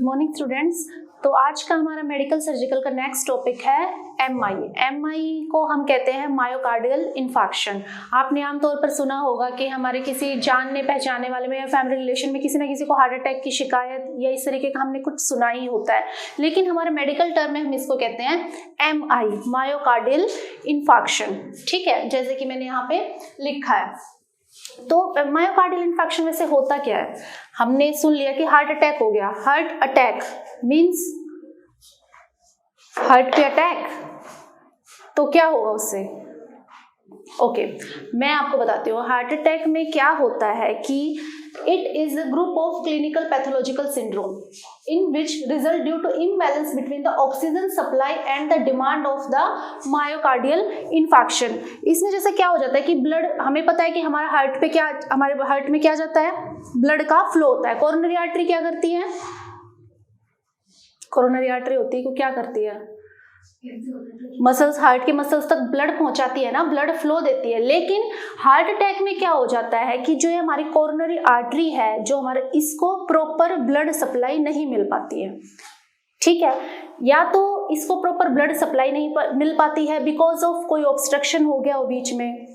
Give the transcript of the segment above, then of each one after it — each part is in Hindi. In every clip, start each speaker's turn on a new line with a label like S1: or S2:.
S1: Morning students. तो आज का हमारा मेडिकल सर्जिकल का नेक्स्ट टॉपिक है एमआई को हम कहते हैं मायोकार्डियल इन्फार्क्शन। आपने आमतौर पर सुना होगा कि हमारे किसी जानने पहचाने वाले में या फैमिली रिलेशन में किसी ना किसी को हार्ट अटैक की शिकायत या इस तरीके का हमने कुछ सुना ही होता है, लेकिन हमारे मेडिकल टर्म में हम इसको कहते हैं एमआई, मायोकार्डियल इन्फार्क्शन। ठीक है, जैसे कि मैंने यहाँ पे लिखा है। तो मायोकार्डियल इन्फेक्शन वैसे होता क्या है? हमने सुन लिया कि हार्ट अटैक हो गया। हार्ट अटैक मींस हार्ट पे अटैक, तो क्या होगा उससे? ओके, मैं आपको बताती हूँ। हार्ट अटैक में क्या होता है कि it is a group of clinical pathological syndrome in which result due to imbalance between the oxygen supply and the demand of the myocardial infarction। इसमें जैसे क्या हो जाता है कि ब्लड, हमें पता है कि हमारे हार्ट में क्या जाता है? ब्लड का फ्लो होता है। कोरोनरी आर्टरी क्या करती है? कोरोनरी आर्टरी होती है, को क्या करती है? मसल्स, हार्ट के मसल्स तक ब्लड पहुंचाती है ना, ब्लड फ्लो देती है। लेकिन हार्ट अटैक में क्या हो जाता है कि जो हमारी कोरोनरी आर्टरी है, जो हमारे, इसको प्रॉपर ब्लड सप्लाई नहीं मिल पाती है। ठीक है, या तो इसको प्रॉपर ब्लड सप्लाई नहीं मिल पाती है बिकॉज ऑफ कोई ऑब्स्ट्रक्शन हो गया हो बीच में।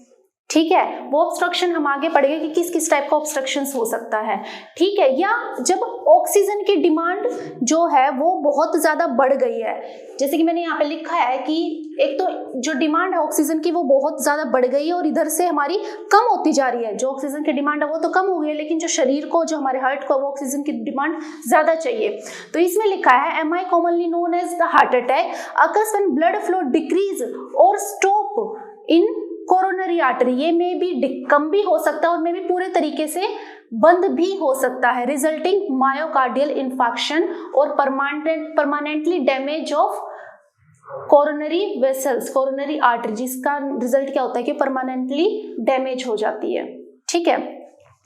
S1: ठीक है, वो ऑब्स्ट्रक्शन हम आगे पढ़ेंगे कि किस किस टाइप का ऑब्स्ट्रक्शन हो सकता है। ठीक है, या जब ऑक्सीजन की डिमांड जो है वो बहुत ज़्यादा बढ़ गई है, जैसे कि मैंने यहाँ पे लिखा है कि एक तो जो डिमांड है ऑक्सीजन की वो बहुत ज़्यादा बढ़ गई है और इधर से हमारी कम होती जा रही है। जो ऑक्सीजन की डिमांड है वो तो कम हो गई है, लेकिन जो शरीर को, जो हमारे हार्ट को, वो ऑक्सीजन की डिमांड ज़्यादा चाहिए। तो इसमें लिखा है M I commonly known as the heart attack occurs when blood flow decrease और स्टॉप इन कोरोनरी आर्टरी। ये में भी कम भी हो सकता है और में भी पूरे तरीके से बंद भी हो सकता है, रिजल्टिंग मायोकार्डियल इन्फार्क्शन और permanently damage of coronary vessels, coronary artery, जिसका रिजल्ट क्या होता है कि परमानेंटली डैमेज हो जाती है। ठीक है,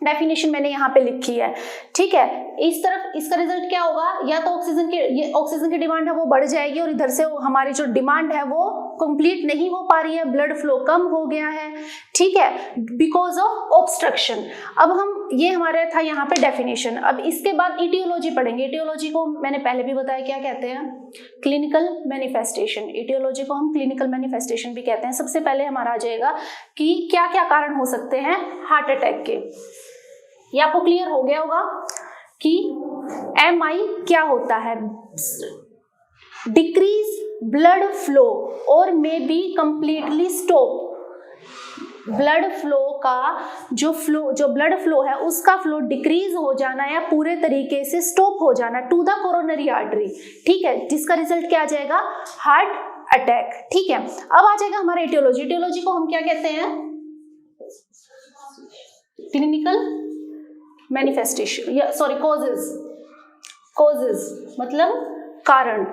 S1: डेफिनेशन मैंने यहाँ पे लिखी है। ठीक है, इस तरफ इसका रिजल्ट क्या होगा? या तो ऑक्सीजन की डिमांड है वो बढ़ जाएगी और इधर से हमारी जो डिमांड है वो कंप्लीट नहीं हो पा रही है, ब्लड फ्लो कम हो गया है। ठीक है, बिकॉज ऑफ ऑब्स्ट्रक्शन। अब हम, ये हमारा था यहाँ पे डेफिनेशन। अब इसके बाद इटियोलॉजी पढ़ेंगे। इटियोलॉजी को मैंने पहले भी बताया, क्या कहते हैं? Clinical manifestation. इटियोलॉजी को हम क्लिनिकल मैनिफेस्टेशन भी कहते हैं। सबसे पहले हमारा आ जाएगा कि क्या क्या कारण हो सकते हैं हार्ट अटैक के। ये आपको क्लियर हो गया होगा कि एमआई क्या होता है? डिक्रीज ब्लड फ्लो और may be completely stop. Blood flow का जो ब्लड फ्लो है उसका फ्लो डिक्रीज हो जाना या पूरे तरीके से स्टॉप हो जाना टू द कोरोनरी आर्टरी। ठीक है, जिसका रिजल्ट क्या आ जाएगा? Heart attack. ठीक है, अब आ जाएगा हमारा इटियोलॉजी। इटियोलॉजी को हम क्या कहते हैं? क्लिनिकल मैनिफेस्टेशन, या सॉरी, कॉजेज मतलब कारण।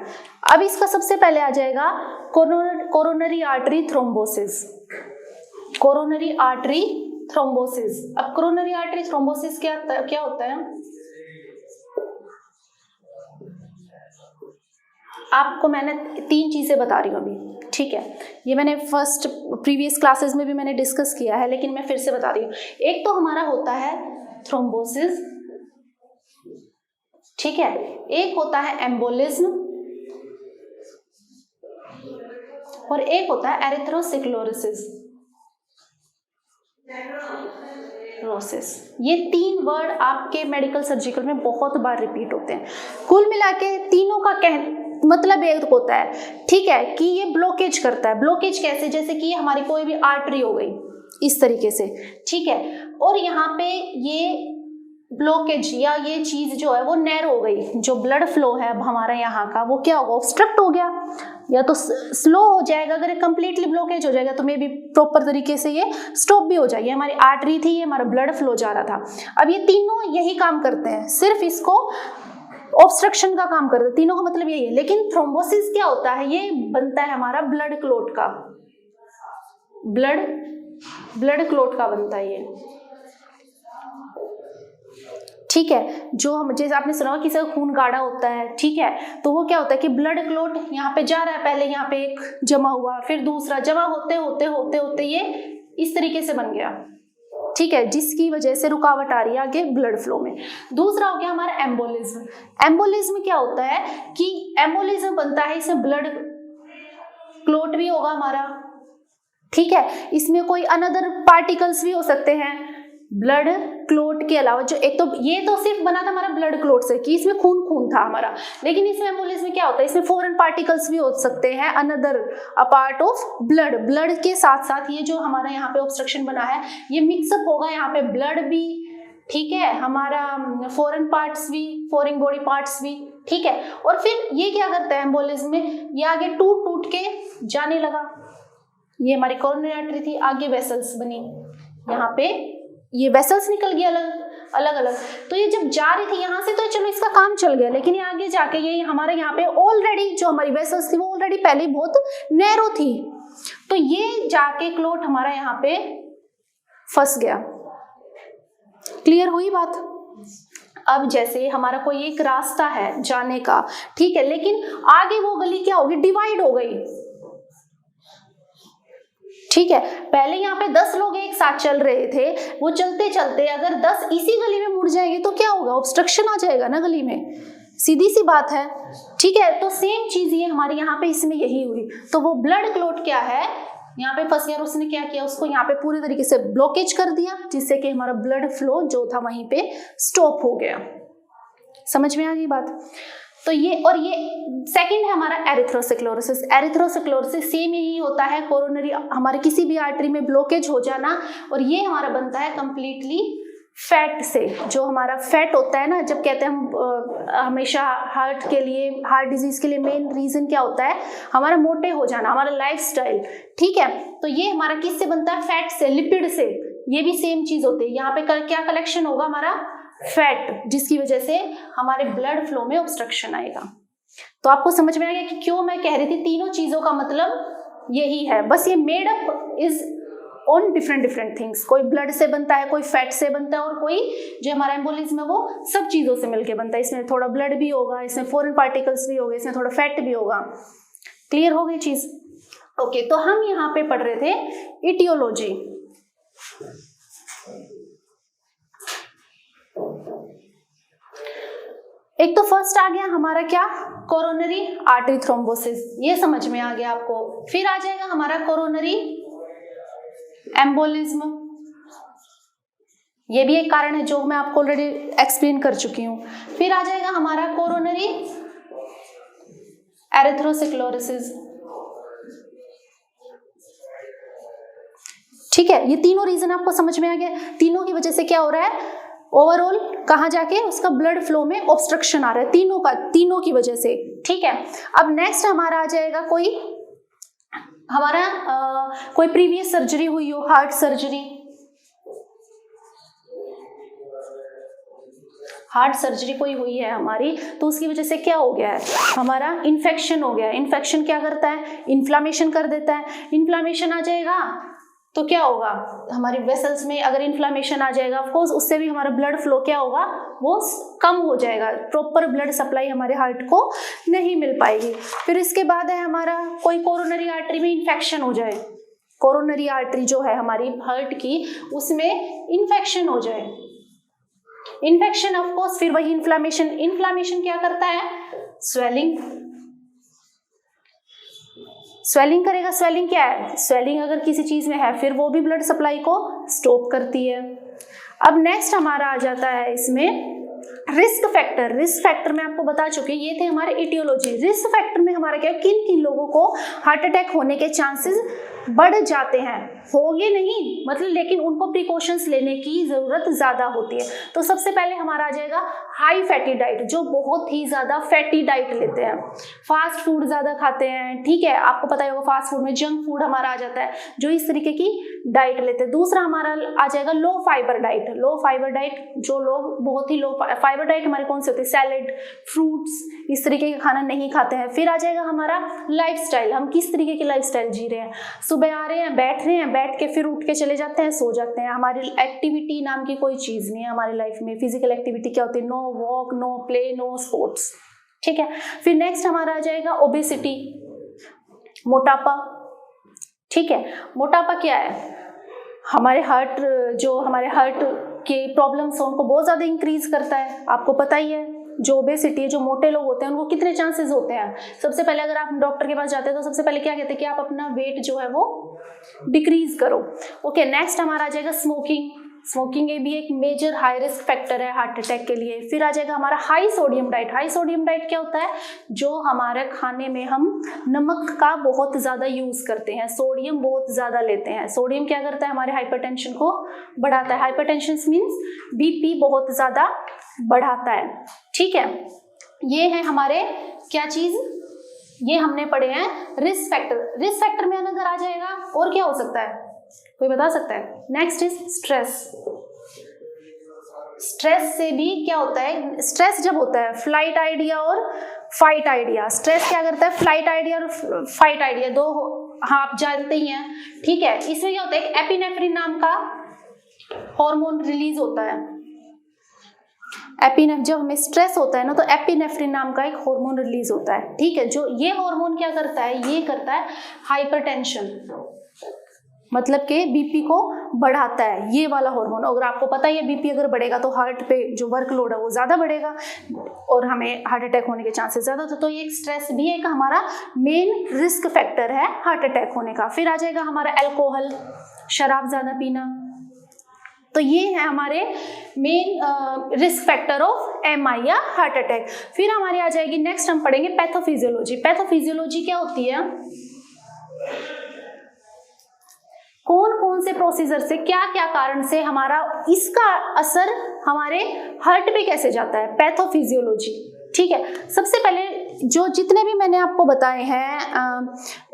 S1: अब इसका सबसे पहले आ जाएगा coronary artery thrombosis. Coronary artery thrombosis. अब कोरोनरी आर्टरी थ्रोम्बोसिस क्या होता है? आपको मैंने 3 चीजें बता रही हूँ अभी। ठीक है, ये मैंने प्रीवियस क्लासेस में भी मैंने डिस्कस किया है, लेकिन मैं फिर से बता रही हूँ। एक तो हमारा होता है थ्रोम्बोसिस, ठीक है, एक होता है एम्बोलिज्म और एक होता है एरिथ्रोस्क्लेरोसिस। ये 3 वर्ड आपके मेडिकल सर्जिकल में बहुत बार रिपीट होते हैं। कुल मिला के तीनों का मतलब एक होता है, ठीक है, कि ये ब्लॉकेज करता है। ब्लॉकेज कैसे? जैसे कि हमारी कोई भी आर्टरी हो गई इस तरीके से, ठीक है, और यहाँ पे ये ब्लॉकेज या ये चीज जो है वो नैरो हो गई। जो ब्लड फ्लो है अब हमारा यहाँ का वो क्या होगा? ऑब्स्ट्रक्ट हो गया, या तो स्लो हो जाएगा। अगर कंप्लीटली ब्लॉकेज हो जाएगा तो मे भी प्रॉपर तरीके से ये स्टॉप भी हो जाएगी। हमारी आर्टरी थी, ये हमारा ब्लड फ्लो जा रहा था। अब ये तीनों यही काम करते हैं, सिर्फ इसको ऑब्स्ट्रक्शन का काम करते हैं। तीनों का मतलब यही है। लेकिन थ्रोम्बोसिस क्या होता है? ये बनता है हमारा ब्लड क्लॉट का, ब्लड क्लॉट का बनता है ये। ठीक है, जो हम, जैसे आपने सुना होगा किसी का खून गाढ़ा होता है, ठीक है, तो वो क्या होता है कि ब्लड क्लॉट यहाँ पे जा रहा है, पहले यहाँ पे एक जमा हुआ, फिर दूसरा जमा होते होते ये इस तरीके से बन गया। ठीक है, जिसकी वजह से रुकावट आ रही है आगे ब्लड फ्लो में। दूसरा हो गया हमारा एम्बोलिज्म। एम्बोलिज्म क्या होता है कि एम्बोलिज्म बनता है, इसमें ब्लड क्लोट भी होगा हमारा, ठीक है, इसमें कोई अनदर पार्टिकल्स भी हो सकते हैं ब्लड क्लोट के अलावा। जो एक तो ये तो सिर्फ बना था हमारा ब्लड क्लोट से कि इसमें खून था हमारा, लेकिन इसमें एम्बोलिज्म में क्या होता है, इसमें फॉरेन पार्टिकल्स भी हो सकते हैं another a part of blood के साथ साथ ये जो हमारा यहाँ पे ऑब्स्ट्रक्शन बना है ये मिक्सअप होगा, यहाँ पे ब्लड भी, ठीक है, हमारा फॉरेन पार्ट्स भी, फॉरेन बॉडी पार्ट्स भी, ठीक है। और फिर ये क्या करता है एम्बोलिज्म में, ये आगे टूट के जाने लगा। ये हमारी कोरोनरी आर्टरी थी, आगे वेसल्स बनी, यहाँ पे ये वेसल्स निकल गया अलग अलग। तो ये जब जा रही थी यहाँ से तो चलो इसका काम चल गया, लेकिन ये आगे जाके ये हमारे यहाँ पे ऑलरेडी जो हमारी वेसल्स थी वो ऑलरेडी पहले बहुत नैरो थी, तो ये जाके क्लोट हमारा यहाँ पे फंस गया। क्लियर हुई बात? अब जैसे हमारा कोई एक रास्ता है जाने का, ठीक है, लेकिन आगे वो गली क्या होगी, डिवाइड हो गई, ठीक है। पहले यहाँ पे 10 लोग एक साथ चल रहे थे, वो चलते चलते अगर 10 इसी गली में मुड़ जाएंगे तो क्या होगा, ऑब्स्ट्रक्शन आ जाएगा ना गली में, सीधी सी बात है, ठीक है। तो सेम चीज ये हमारे यहाँ पे इसमें यही हुई। तो वो ब्लड क्लोट क्या है, यहाँ पे फंस गया और उसने क्या किया, उसको यहाँ पे पूरी तरीके से ब्लॉकेज कर दिया, जिससे कि हमारा ब्लड फ्लो जो था वहीं पे स्टॉप हो गया। समझ में आ गई बात? तो ये और ये सेकंड है हमारा एरिथ्रोस्क्लेरोसिस। एरिथ्रोस्क्लेरोसिस सेम यही होता है, कोरोनरी हमारे किसी भी आर्टरी में ब्लॉकेज हो जाना, और ये हमारा बनता है कंप्लीटली फैट से। जो हमारा फैट होता है ना, जब कहते हैं हम हमेशा हार्ट के लिए, हार्ट डिजीज के लिए मेन रीजन क्या होता है, हमारा मोटे हो जाना, हमारा लाइफस्टाइल, ठीक है। तो ये हमारा किससे बनता है, फैट से, लिपिड से। ये भी सेम चीज होती है, यहाँ पे क्या कलेक्शन होगा हमारा, फैट, जिसकी वजह से हमारे ब्लड फ्लो में ऑब्स्ट्रक्शन आएगा। तो आपको समझ में आ गया कि क्यों मैं कह रही थी तीनों चीजों का मतलब यही है, बस ये made up is on different things. कोई ब्लड से बनता है, कोई फैट से बनता है, और कोई जो हमारा एम्बोलिज्म है वो सब चीजों से मिलके बनता है। इसमें थोड़ा ब्लड भी होगा, इसमें फॉरेन पार्टिकल्स भी होंगे, इसमें थोड़ा फैट भी होगा। क्लियर हो गई चीज? ओके, तो हम यहाँ पे पढ़ रहे थे इटियोलॉजी। एक तो फर्स्ट आ गया हमारा क्या, कोरोनरी आर्टरी थ्रोम्बोसिस, ये समझ में आ गया आपको। फिर आ जाएगा हमारा कोरोनरी एम्बोलिज्म, ये भी एक कारण है जो मैं आपको ऑलरेडी एक्सप्लेन कर चुकी हूं। फिर आ जाएगा हमारा कोरोनरी एरिथ्रोस्क्लेरोसिस, ठीक है। ये तीनों रीजन आपको समझ में आ गया, तीनों की वजह से क्या हो रहा है, ओवरऑल कहाँ जाके उसका ब्लड फ्लो में ऑब्स्ट्रक्शन आ रहा है, तीनों की वजह से, ठीक है। अब नेक्स्ट हमारा आ जाएगा कोई हमारा कोई प्रीवियस सर्जरी हुई हो, हार्ट सर्जरी कोई हुई है हमारी, तो उसकी वजह से क्या हो गया है, हमारा इन्फेक्शन हो गया। इन्फेक्शन क्या करता है, इन्फ्लामेशन कर देता है। इन्फ्लामेशन आ जाएगा तो क्या होगा, हमारी वेसल्स में अगर इन्फ्लामेशन आ जाएगा, ऑफ कोर्स उससे भी हमारा ब्लड फ्लो क्या होगा, वो कम हो जाएगा, प्रॉपर ब्लड सप्लाई हमारे हार्ट को नहीं मिल पाएगी। फिर इसके बाद है हमारा कोई कोरोनरी आर्टरी में इन्फेक्शन हो जाए, कोरोनरी आर्टरी जो है हमारी हार्ट की, उसमें इन्फेक्शन हो जाए। इन्फेक्शन ऑफ कोर्स फिर वही इन्फ्लामेशन क्या करता है, स्वेलिंग करेगा। स्वेलिंग क्या है, स्वेलिंग अगर किसी चीज में है फिर वो भी ब्लड सप्लाई को स्टॉप करती है। अब नेक्स्ट हमारा आ जाता है इसमें रिस्क फैक्टर मैं आपको बता चुकी हूँ, ये थे हमारे इटियोलॉजी। रिस्क फैक्टर में हमारा क्या, किन किन लोगों को हार्ट अटैक होने के चांसेस बढ़ जाते हैं, होंगे नहीं मतलब, लेकिन उनको प्रिकॉशंस लेने की जरूरत ज्यादा होती है। तो सबसे पहले हमारा आ जाएगा हाई फैटी डाइट, जो बहुत ही ज्यादा फैटी डाइट लेते हैं, फास्ट फूड ज्यादा खाते हैं, ठीक है, आपको पता ही होगा फास्ट फूड में जंक फूड हमारा आ जाता है, जो इस तरीके की डाइट लेते हैं। दूसरा हमारा आ जाएगा लो फाइबर डाइट, जो लोग बहुत ही लो फाइबर डाइट हमारे कौन से होते हैं, सैलेड, फ्रूट्स, इस तरीके का खाना नहीं खाते हैं। फिर आ जाएगा हमारा लाइफस्टाइल, हम किस तरीके की लाइफस्टाइल जी रहे हैं, सुबह आ रहे हैं, बैठ के फिर उठ के चले जाते हैं, सो जाते हैं, हमारी एक्टिविटी नाम की कोई चीज नहीं है हमारी लाइफ में। फिजिकल एक्टिविटी क्या होती है, no walk, no play, no sports, ठीक है। फिर नेक्स्ट हमारा आ जाएगा ओबेसिटी, मोटापा, ठीक है। मोटापा क्या है, हमारे हार्ट के प्रॉब्लम्स हैं उनको बहुत ज़्यादा इंक्रीज करता है। आपको पता ही है जो ओबेसिटी है, जो मोटे लोग होते हैं उनको कितने चांसेस होते हैं। सबसे पहले अगर आप डॉक्टर के पास जाते हैं तो सबसे पहले क्या कहते हैं कि आप अपना वेट जो है वो डिक्रीज करो। ओके, नेक्स्ट हमारा आ जाएगा स्मोकिंग। स्मोकिंग ये भी एक मेजर हाई रिस्क फैक्टर है हार्ट अटैक के लिए। फिर आ जाएगा हमारा high sodium diet. High sodium diet क्या होता है? जो हमारे खाने में हम नमक का बहुत ज़्यादा यूज़ करते हैं, सोडियम बहुत ज़्यादा लेते हैं। सोडियम क्या करता है? हमारे हाइपरटेंशन को बढ़ाता है। हाइपरटेंशन मीन्स बीपी बहुत ज़्यादा बढ़ाता है। ठीक है, ये है हमारे क्या चीज़, ये हमने पढ़े हैं रिस्क फैक्टर। रिस्क फैक्टर में अगर आ जाएगा और क्या हो सकता है, कोई बता सकता है? Next is stress. स्ट्रेस से भी क्या होता है? स्ट्रेस जब होता है, फ्लाइट आइडिया और फाइट आइडिया। स्ट्रेस क्या करता है? फ्लाइट आइडिया और फाइट आइडिया दो हाँ आप जानते ही हैं। ठीक है, इसमें क्या होता है? एक एपिनेफ्रिन नाम का हार्मोन रिलीज होता है। जब हमें स्ट्रेस होता है ना तो एपिनेफ्रिन नाम का एक हार्मोन रिलीज होता है। ठीक है, जो ये हार्मोन क्या करता है? ये करता है हाइपरटेंशन, मतलब कि बीपी को बढ़ाता है ये वाला हार्मोन। अगर आपको पता ही है बीपी अगर बढ़ेगा तो हार्ट पे जो वर्कलोड है वो ज़्यादा बढ़ेगा और हमें हार्ट अटैक होने के चांसेस ज़्यादा होते। तो ये स्ट्रेस भी एक हमारा मेन रिस्क फैक्टर है हार्ट अटैक होने का। फिर आ जाएगा हमारा अल्कोहल, शराब ज़्यादा पीना। तो ये है हमारे main risk factor of MI या हार्ट अटैक। फिर हमारे आ जाएगी नेक्स्ट हम पढ़ेंगे पैथोफिजियोलॉजी। पैथोफिजियोलॉजी क्या होती है? कौन कौन से प्रोसीजर से, क्या क्या कारण से हमारा इसका असर हमारे हार्ट पे कैसे जाता है, पैथोफिजियोलॉजी। ठीक है, सबसे पहले जो जितने भी मैंने आपको बताए हैं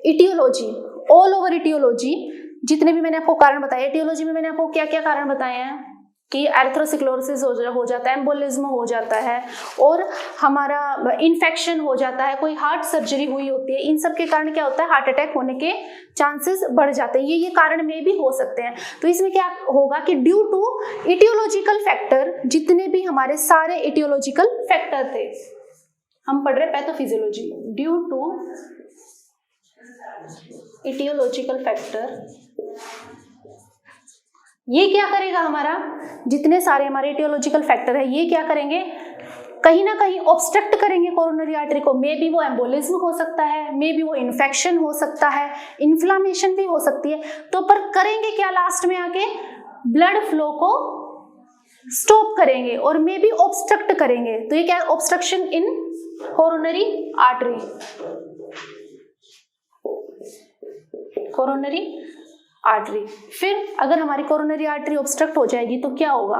S1: इटियोलॉजी, ऑल ओवर इटियोलॉजी, जितने भी मैंने आपको कारण बताए, इटियोलॉजी में मैंने आपको क्या क्या कारण बताए हैं कि एर्थ्रोस्क्लेरोसिस हो जाता है, एम्बोलिज्म हो जाता है और हमारा इन्फेक्शन हो जाता है, कोई हार्ट सर्जरी हुई होती है। इन सब के कारण क्या होता है? हार्ट अटैक होने के चांसेस बढ़ जाते हैं। ये कारण में भी हो सकते हैं। तो इसमें क्या होगा कि ड्यू टू इटियोलॉजिकल फैक्टर, जितने भी हमारे सारे इटियोलॉजिकल फैक्टर थे, हम पढ़ रहे pathophysiology, due to etiological factor, ये क्या करेगा? हमारा जितने सारे हमारे इटियोलॉजिकल फैक्टर है ये क्या करेंगे? कहीं ना कहीं ऑब्स्ट्रक्ट करेंगे कोरोनरी आर्टरी को। मे बी वो एम्बोलिज्म हो सकता है, मे बी वो इन्फेक्शन हो सकता है, इन्फ्लामेशन भी हो सकती है। तो पर करेंगे क्या? लास्ट में आके ब्लड फ्लो को स्टॉप करेंगे और मे बी ऑब्स्ट्रक्ट करेंगे। तो ये क्या है? ऑब्स्ट्रक्शन इन कोरोनरी आर्टरी, कोरोनरी आर्टरी। फिर अगर हमारी कोरोनरी आर्टरी ऑब्स्ट्रक्ट हो जाएगी तो क्या होगा?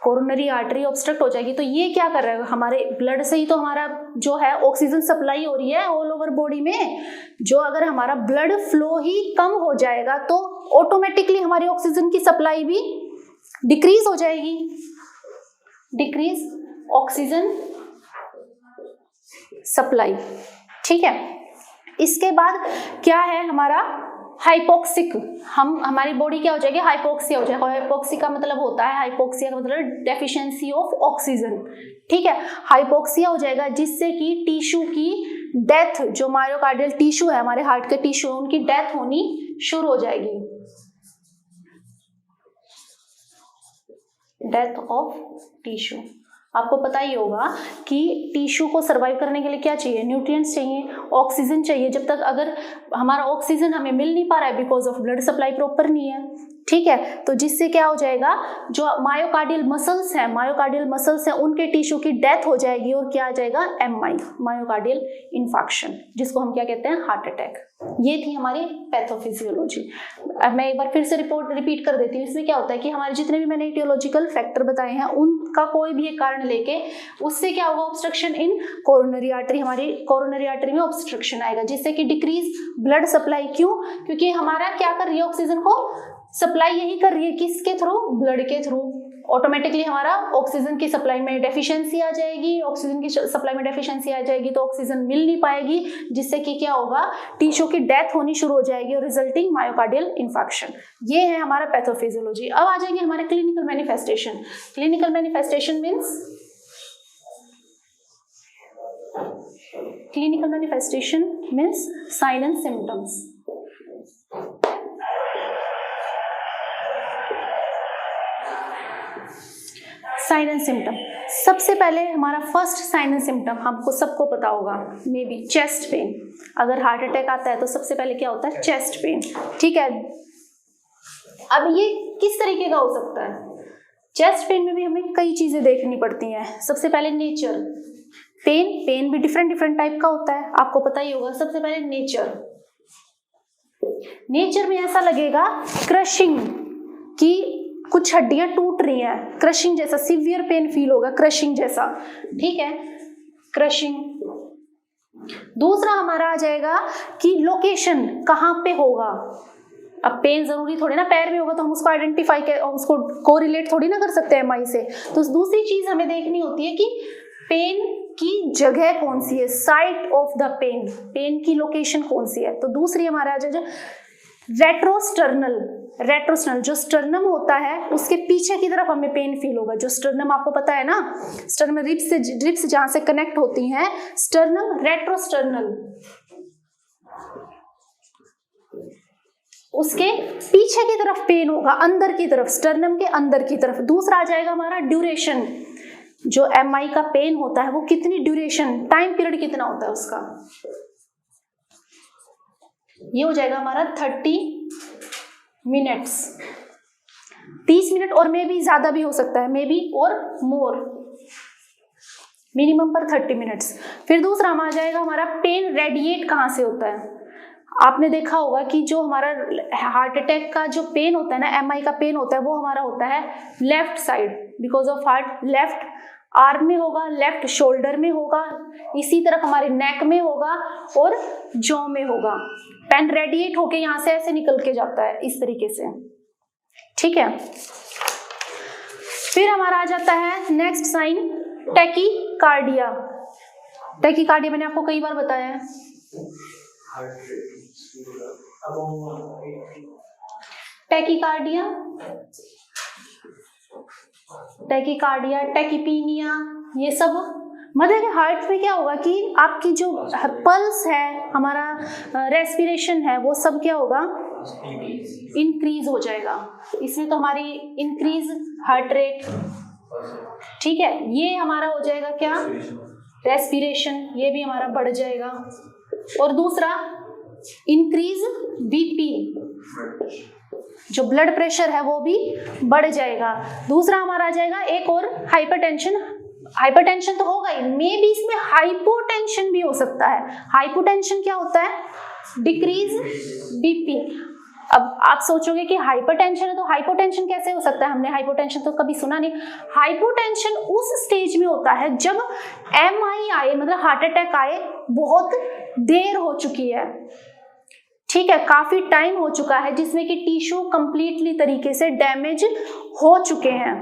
S1: कोरोनरी आर्टरी ऑब्स्ट्रक्ट हो जाएगी तो ये क्या कर रहा है? हमारे ब्लड से ही तो हमारा जो है ऑक्सीजन सप्लाई हो रही है ऑल ओवर बॉडी में। जो अगर हमारा ब्लड फ्लो ही कम हो जाएगा तो ऑटोमेटिकली हमारी ऑक्सीजन की सप्लाई भी डिक्रीज हो जाएगी, डिक्रीज ऑक्सीजन सप्लाई। ठीक है, इसके बाद क्या है हमारा? हाइपोक्सिक। हमारी बॉडी क्या हो जाएगी? हाइपोक्सिया हो जाएगा। हाइपोक्सिया का मतलब होता है, हाइपोक्सिया का मतलब डेफिशिएंसी ऑफ ऑक्सीजन। ठीक है, हाइपोक्सिया हो जाएगा जिससे कि टिश्यू की डेथ, जो मायोकार्डियल टिश्यू है, हमारे हार्ट के टिश्यू, उनकी डेथ होनी शुरू हो जाएगी, डेथ ऑफ टिश्यू। आपको पता ही होगा कि टिश्यू को सर्वाइव करने के लिए क्या चाहिए? न्यूट्रिएंट्स चाहिए, ऑक्सीजन चाहिए। जब तक अगर हमारा ऑक्सीजन हमें मिल नहीं पा रहा है because of blood supply proper नहीं है, ठीक है, तो जिससे क्या हो जाएगा? जो मायोकार्डियल मसल्स हैं, उनके टिश्यू की डेथ हो जाएगी और क्या आ जाएगा? एमआई, मायोकार्डियल इन्फार्क्शन, जिसको हम क्या कहते हैं? Heart attack. ये थी हमारी पैथोफिजियोलॉजी। अब मैं एक बार फिर से रिपीट कर देती हूँ। इसमें क्या होता है कि हमारे जितने भी मैंने इटियोलॉजिकल फैक्टर बताए हैं उनका कोई भी एक कारण लेके उससे क्या होगा? ऑब्स्ट्रक्शन इन कोरोनरी आर्टरी, हमारी कोरोनरी आर्टरी में ऑब्स्ट्रक्शन आएगा जिससे कि डिक्रीज ब्लड सप्लाई। क्यों? क्योंकि हमारा क्या कर रही है? ऑक्सीजन को सप्लाई यही कर रही है, किसके थ्रू? ब्लड के थ्रू। ऑटोमेटिकली हमारा ऑक्सीजन की सप्लाई में डेफिशिएंसी आ जाएगी, ऑक्सीजन की सप्लाई में डेफिशिएंसी आ जाएगी तो ऑक्सीजन मिल नहीं पाएगी, जिससे कि क्या होगा? टिश्यू की डेथ होनी शुरू हो जाएगी और रिजल्टिंग मायोकार्डियल इन्फार्क्शन। ये है हमारा पैथोफिजियोलॉजी। अब आ जाएंगे हमारे clinical manifestation. Clinical manifestation means sign and symptoms. Sign and symptom. सबसे पहले हमारा फर्स्ट साइन एंड सिम्टम हमको सबको पता होगा, मे बी चेस्ट पेन। अगर हार्ट अटैक आता है तो सबसे पहले क्या होता है? Chest pain. ठीक है, अब ये किस तरीके का हो सकता है? चेस्ट पेन में भी हमें कई चीजें देखनी पड़ती हैं। सबसे पहले नेचर, पेन भी डिफरेंट डिफरेंट टाइप का होता है, आपको पता ही होगा। सबसे पहले नेचर में ऐसा लगेगा क्रशिंग की कुछ हड्डियां टूट रही हैं, क्रशिंग जैसा, सीवियर पेन फील होगा, क्रशिंग जैसा। ठीक है, क्रशिंग। दूसरा हमारा आ जाएगा कि लोकेशन कहाँ पे होगा। अब पेन जरूरी थोड़ी ना पैर में होगा तो हम उसको आइडेंटिफाई उसको कोरिलेट थोड़ी ना कर सकते हैं एमआई से। तो दूसरी चीज हमें देखनी होती है कि पेन की जगह कौन सी है, site of the pain, pain की लोकेशन कौन सी है। तो दूसरी हमारा आ जाएगा रेट्रोस्टर्नल, जो स्टर्नम होता है उसके पीछे की तरफ हमें पेन फील होगा। जो स्टर्नम आपको पता है ना, स्टर्नम रिब्स जहां से कनेक्ट होती हैं, स्टर्नम, रेट्रोस्टर्नल, उसके पीछे की तरफ पेन होगा, अंदर की तरफ, स्टर्नम के अंदर की तरफ। दूसरा आ जाएगा हमारा ड्यूरेशन, जो एमआई का पेन होता है वो कितनी ड्यूरेशन, टाइम पीरियड कितना होता है उसका, ये हो जाएगा हमारा 30 मिनट्स, 30 मिनट, और मे बी ज्यादा भी हो सकता है, मे बी और मोर, मिनिमम पर 30 मिनट्स। फिर दूसरा आ जाएगा हमारा पेन रेडिएट कहाँ से होता है। आपने देखा होगा कि जो हमारा हार्ट अटैक का जो पेन होता है ना, एमआई का पेन होता है, वो हमारा होता है left side, because of heart, left arm में होगा, लेफ्ट शोल्डर में होगा, इसी तरफ हमारे नेक में होगा और जॉ में होगा। पेन रेडिएट होके यहाँ से ऐसे निकल के जाता है इस तरीके से। ठीक है, फिर हमारा आ जाता है नेक्स्ट साइन टैकीकार्डिया। टैकीकार्डिया मैंने आपको कई बार बताया है। टैकीकार्डिया, टैकीपीनिया, ये सब मतलब हार्ट में क्या होगा कि आपकी जो पल्स है, हमारा रेस्पिरेशन है, वो सब क्या होगा, इंक्रीज हो जाएगा। इसमें तो हमारी इंक्रीज हार्ट रेट, ठीक है, ये हमारा हो जाएगा क्या, रेस्पिरेशन, ये भी हमारा बढ़ जाएगा। और दूसरा इंक्रीज बीपी, जो ब्लड प्रेशर है वो भी बढ़ जाएगा। दूसरा हमारा आ जाएगा एक और हाइपरटेंशन। हाइपरटेंशन तो होगा ही, मे बी इसमें हाइपोटेंशन भी हो सकता है। हाइपोटेंशन क्या होता है, डिक्रीज बीपी। अब आप सोचोगे कि हाइपरटेंशन है तो हाइपोटेंशन कैसे हो सकता है, हमने हाइपोटेंशन तो कभी सुना नहीं। हाइपोटेंशन उस स्टेज में होता है जब एमआई आए, मतलब हार्ट अटैक आए, बहुत देर हो चुकी है, ठीक है, काफी टाइम हो चुका है, जिसमें कि टिश्यू कंप्लीटली तरीके से डैमेज हो चुके हैं।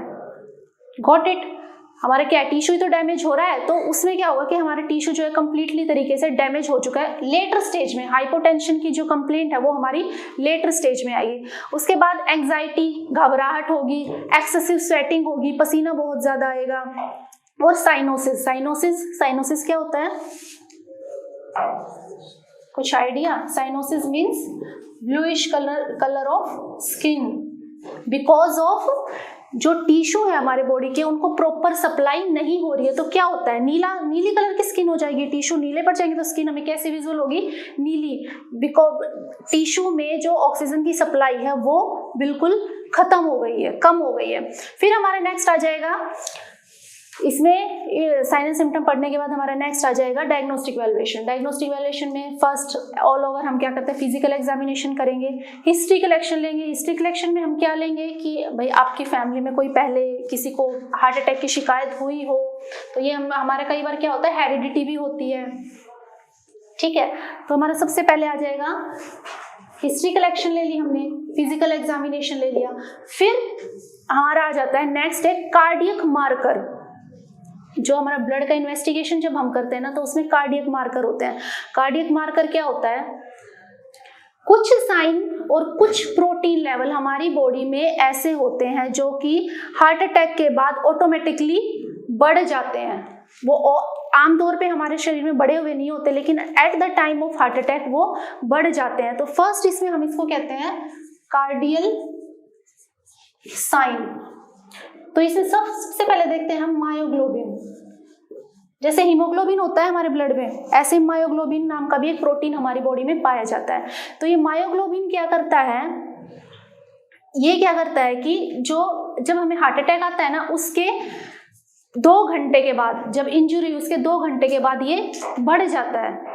S1: गॉट इट, हमारा क्या टिश्यू तो डैमेज हो रहा है, तो उसमें क्या होगा कि हमारा टिश्यू जो है कंप्लीटली तरीके से डैमेज हो चुका है लेटर स्टेज में। हाइपोटेंशन की जो कंप्लेंट है वो हमारी लेटर स्टेज में आएगी। उसके बाद एंजाइटी, घबराहट होगी, एक्सेसिव स्वेटिंग होगी, पसीना बहुत ज्यादा आएगा, और साइनोसिस। साइनोसिस क्या होता है, कुछ idea? Cyanosis means bluish colour of skin, because of जो टिश्यू है हमारे बॉडी के, उनको प्रॉपर सप्लाई नहीं हो रही है, तो क्या होता है, नीली कलर की स्किन हो जाएगी। टिश्यू नीले पर जाएंगे तो स्किन हमें कैसे विजुअल होगी, नीली, बिकॉज टिश्यू में जो ऑक्सीजन की सप्लाई है वो बिल्कुल खत्म हो गई है, कम हो गई है। फिर हमारा नेक्स्ट आ जाएगा, इसमें साइन एंड सिम्टम पढ़ने के बाद हमारा नेक्स्ट आ जाएगा डायग्नोस्टिक वैल्यूएशन। डायग्नोस्टिक वैल्यूएशन में फर्स्ट ऑल ओवर हम क्या करते हैं, फिजिकल एग्जामिनेशन करेंगे, हिस्ट्री कलेक्शन लेंगे। हिस्ट्री कलेक्शन में हम क्या लेंगे कि भाई आपकी फैमिली में कोई पहले किसी को हार्ट अटैक की शिकायत हुई हो, तो ये हमारा कई बार क्या होता है, हेरिडिटी भी होती है, ठीक है। तो हमारा सबसे पहले आ जाएगा हिस्ट्री कलेक्शन ले ली हमने, फिजिकल एग्जामिनेशन ले लिया। फिर हमारा आ जाता है नेक्स्ट है कार्डियक मार्कर। जो हमारा ब्लड का इन्वेस्टिगेशन जब हम करते हैं ना, तो उसमें कार्डियक मार्कर होते हैं। कार्डियक मार्कर क्या होता है, कुछ साइन और कुछ प्रोटीन लेवल हमारी बॉडी में ऐसे होते हैं जो कि हार्ट अटैक के बाद ऑटोमेटिकली बढ़ जाते हैं। वो आमतौर पे हमारे शरीर में बढ़े हुए नहीं होते, लेकिन at the time of heart attack वो बढ़ जाते हैं। तो फर्स्ट इसमें हम इसको कहते हैं कार्डियल साइन। तो इसमें सबसे पहले देखते हैं हम मायोग्लोबिन। जैसे हीमोग्लोबिन होता है हमारे ब्लड में, ऐसे मायोग्लोबिन नाम का भी एक प्रोटीन हमारी बॉडी में पाया जाता है। तो ये मायोग्लोबिन क्या करता है, ये क्या करता है कि जब हमें हार्ट अटैक आता है ना, उसके 2 घंटे के बाद, जब इंजरी उसके 2 घंटे के बाद ये बढ़ जाता है,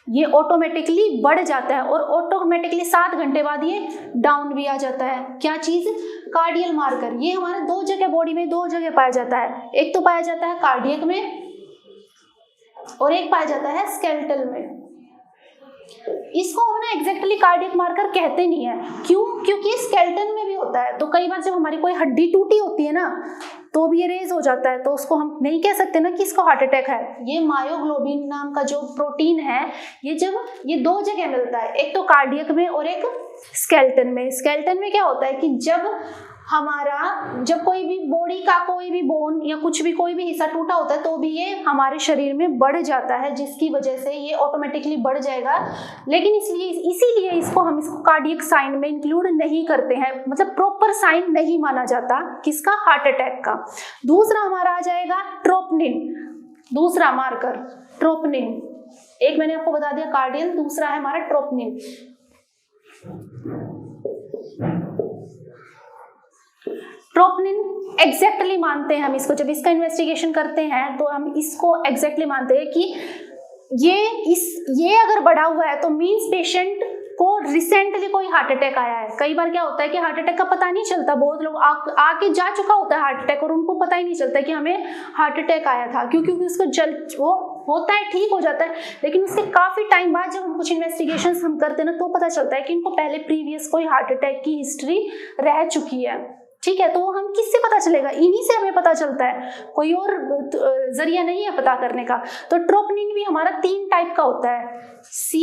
S1: ये ऑटोमेटिकली बढ़ जाता है और ऑटोमेटिकली 7 घंटे बाद ये डाउन भी आ जाता है। क्या चीज? कार्डियल मार्कर। ये हमारे 2 जगह बॉडी में 2 जगह पाया जाता है, एक तो पाया जाता है कार्डियक में और एक पाया जाता है स्केलेटल में। इसको हम ना एग्जैक्टली कार्डियक मार्कर कहते नहीं है, क्यों? क्योंकि स्केलेटन में भी होता है। तो कई बार जब हमारी कोई हड्डी टूटी होती है ना, तो भी ये रेज हो जाता है, तो उसको हम नहीं कह सकते ना कि इसको हार्ट अटैक है। ये मायोग्लोबिन नाम का जो प्रोटीन है, ये 2 जगह मिलता है, एक तो कार्डियक में और एक स्केलेटन में। स्केलेटन में क्या होता है कि जब कोई भी बॉडी का कोई भी बोन या कुछ भी कोई भी हिस्सा टूटा होता है, तो भी ये हमारे शरीर में बढ़ जाता है, जिसकी वजह से ये ऑटोमेटिकली बढ़ जाएगा। लेकिन इसीलिए इसको कार्डियक साइन में इंक्लूड नहीं करते हैं, मतलब प्रॉपर साइन नहीं माना जाता किसका? हार्ट अटैक का। दूसरा हमारा आ जाएगा ट्रोपोनिन, दूसरा मार्कर ट्रोपोनिन। एक मैंने आपको बता दिया कार्डियल, दूसरा है हमारा ट्रोपोनिन। ट्रोपोनिन एग्जैक्टली मानते हैं हम इसको, जब इसका इन्वेस्टिगेशन करते हैं तो हम इसको एग्जैक्टली मानते हैं कि ये अगर बढ़ा हुआ है तो मीन्स पेशेंट को रिसेंटली कोई हार्ट अटैक आया है। कई बार क्या होता है कि हार्ट अटैक का पता नहीं चलता, बहुत लोग आके जा चुका होता है हार्ट अटैक और उनको पता ही नहीं चलता कि हमें हार्ट अटैक आया था, क्योंकि उसको वो होता है, ठीक हो जाता है, लेकिन उसके काफी टाइम बाद जब हम कुछ इन्वेस्टिगेशंस हम करते हैं ना, तो पता चलता है कि इनको पहले प्रीवियस कोई हार्ट अटैक की हिस्ट्री रह चुकी है। ठीक है, तो हम किससे पता चलेगा? इन्हीं से हमें पता चलता है, कोई और जरिया नहीं है पता करने का। तो ट्रोपोनिन भी हमारा 3 टाइप का होता है, C,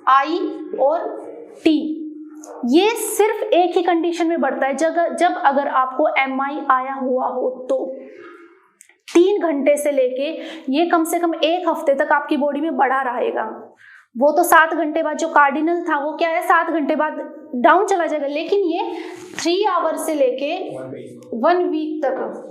S1: I और T। ये सिर्फ एक ही कंडीशन में बढ़ता है, जब अगर आपको MI आया हुआ हो तो 3 घंटे से लेके ये कम से कम 1 हफ्ते तक आपकी बॉडी में बढ़ा रहेगा। वो तो 7 घंटे बाद जो कार्डिनल था वो क्या है, 7 घंटे बाद डाउन चला जाएगा, लेकिन ये 3 आवर से लेके 1 वीक तक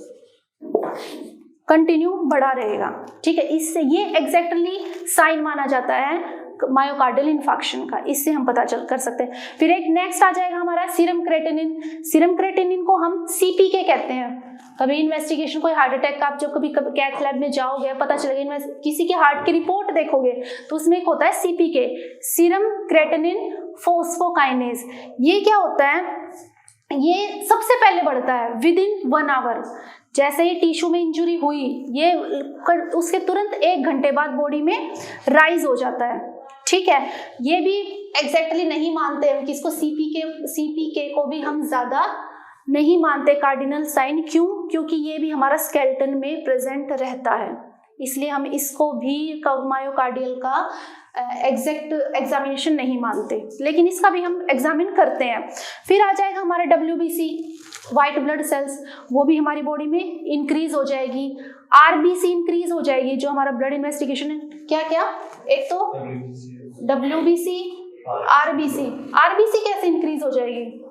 S1: कंटिन्यू बढ़ा रहेगा। ठीक है, इससे ये एग्जैक्टली साइन माना जाता है मायोकार्डियल इन्फार्क्शन का, इससे हम पता कर सकते हैं। फिर एक नेक्स्ट आ जाएगा हमारा सीरम क्रेटिनिन। सीरम क्रेटिनिन को हम CPK कहते हैं। कभी इन्वेस्टिगेशन कोई हार्ट अटैक का आप जब कभी कैथ लैब में जाओगे, पता चलेगा, किसी के हार्ट की रिपोर्ट देखोगे तो उसमें एक होता है CPK, सीरम क्रेटिनिन फोस्फोकाइनेज। ये क्या होता है? ये सबसे पहले बढ़ता है विदिन 1 आवर। जैसे ही टिश्यू में इंजरी हुई, ये उसके तुरंत 1 घंटे बाद बॉडी में राइज हो जाता है। ठीक है, ये भी एग्जैक्टली नहीं मानते हम किसको, CPK को भी हम ज्यादा नहीं मानते कार्डिनल साइन। क्यों? क्योंकि ये भी हमारा स्केलेटन में प्रेजेंट रहता है, इसलिए हम इसको भी मायोकार्डियल का एग्जैक्ट एग्जामिनेशन नहीं मानते, लेकिन इसका भी हम एग्जामिन करते हैं। फिर आ जाएगा हमारा WBC, वाइट ब्लड सेल्स, वो भी हमारी बॉडी में इंक्रीज हो जाएगी। RBC इंक्रीज हो जाएगी, जो हमारा ब्लड इन्वेस्टिगेशन है। क्या क्या? एक तो WBC, RBC कैसे इंक्रीज हो जाएगी?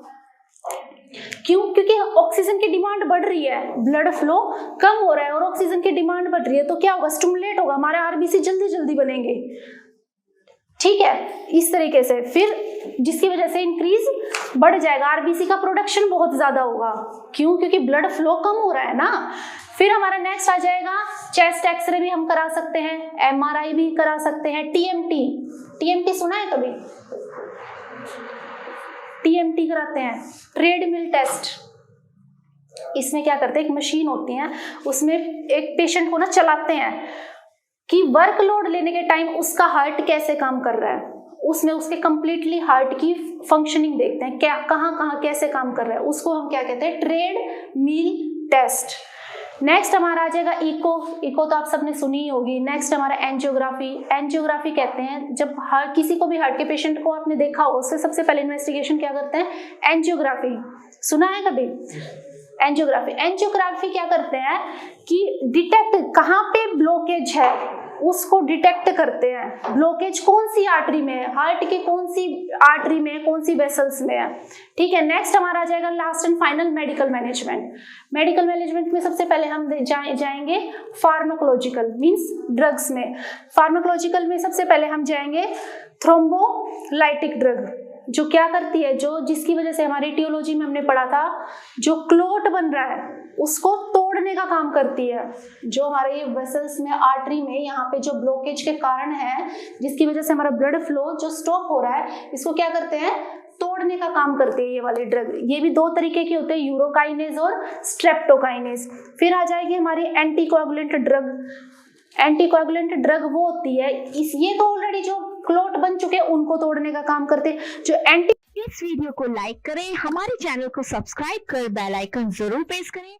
S1: क्यों? क्योंकि ऑक्सीजन की डिमांड बढ़ रही है, ब्लड फ्लो कम हो रहा है और ऑक्सीजन की डिमांड बढ़ रही है, तो क्या होगा? स्टिमुलेट होगा, हमारे RBC जल्दी जल्दी बनेंगे। ठीक है, इस तरीके से फिर जिसकी वजह से इंक्रीज बढ़ जाएगा, RBC का प्रोडक्शन बहुत ज्यादा होगा। क्यों? क्योंकि ब्लड फ्लो कम हो रहा है ना। फिर हमारा नेक्स्ट आ जाएगा चेस्ट एक्सरे भी हम करा सकते हैं, MRI भी करा सकते हैं, TMT सुना है कभी? TMT कराते हैं, ट्रेडमिल टेस्ट। इसमें क्या करते हैं, एक मशीन होती है, उसमें एक पेशेंट को ना चलाते हैं कि वर्कलोड लेने के टाइम उसका हार्ट कैसे काम कर रहा है, उसमें उसके कंप्लीटली हार्ट की फंक्शनिंग देखते हैं, क्या कहाँ कैसे काम कर रहा है, उसको हम क्या कहते हैं, ट्रेडमिल टेस्ट। नेक्स्ट हमारा आ जाएगा इको तो आप सबने सुनी ही होगी। नेक्स्ट हमारा एंजियोग्राफी कहते हैं, जब किसी को भी हार्ट के पेशेंट को आपने देखा हो, उससे सबसे पहले इन्वेस्टिगेशन क्या करते हैं, एंजियोग्राफी। सुना है कभी एंजियोग्राफी क्या करते हैं कि डिटेक्ट कहाँ पे ब्लॉकेज है, उसको डिटेक्ट करते हैं। ब्लॉकेज कौन सी आर्टरी में है, हार्ट की कौन सी आर्टरी में है, कौन सी वेसल्स में है। ठीक है, नेक्स्ट हमारा आ जाएगा last and final medical management. Medical management में सबसे पहले हम जाएंगे फार्माकोलॉजिकल मींस ड्रग्स में। फार्माकोलॉजिकल में सबसे पहले हम जाएंगे थ्रोम्बोलाइटिक ड्रग, जो क्या करती है, जो जिसकी वजह से हमारी टियोलॉजी में हमने पढ़ा था, जो क्लोट बन रहा है उसको तोड़ने का काम करती है। जो हमारे वेसल्स में, आर्टरी में यहाँ पे जो ब्लॉकेज के कारण है, जिसकी वजह से हमारा ब्लड फ्लो जो स्टॉप हो रहा है, इसको क्या करते हैं, तोड़ने का काम करते हैं ये वाले ड्रग। ये भी दो तरीके के होते हैं, यूरोकाइनेज और स्ट्रेप्टोकाइनेज। फिर आ जाएगी हमारी एंटीकोएगुलेंट ड्रग। एंटीकोएगुलेंट ड्रग वो होती है, ये तो ऑलरेडी जो क्लॉट बन चुके हैं उनको तोड़ने का काम करते हैं। जो
S2: इस वीडियो को लाइक करें, हमारे चैनल को सब्सक्राइब कर बेल आइकन जरूर प्रेस करें।